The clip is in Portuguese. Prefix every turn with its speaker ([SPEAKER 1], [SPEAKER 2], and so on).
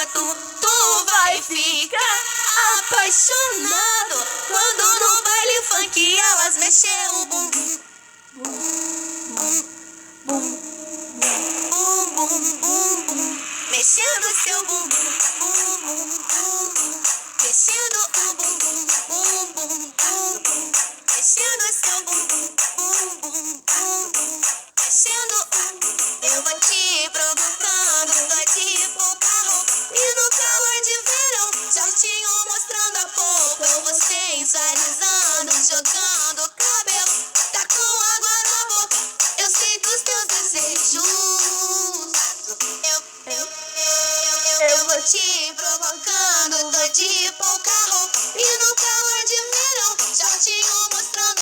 [SPEAKER 1] foto, tu vai ficar apaixonado quando no baile funk elas mexem o bumbum. Bum, bum, bum, bum, bum, mexendo seu bumbum, bum, bum, bum, bum, mexendo o bumbum, bum, bum, bum, bum, mexendo seu bumbum, bum, bum, bum, bum, mexendo o bumbum. Eu vou te provocando, tô de pouca roupa e no calor de verão, shortinho mostrando a polpa. Eu vou sensualizando, jogando o cabelo, tá com água na boca, eu sinto os teus desejos. Eu vou te provocando, tô de pouca roupa e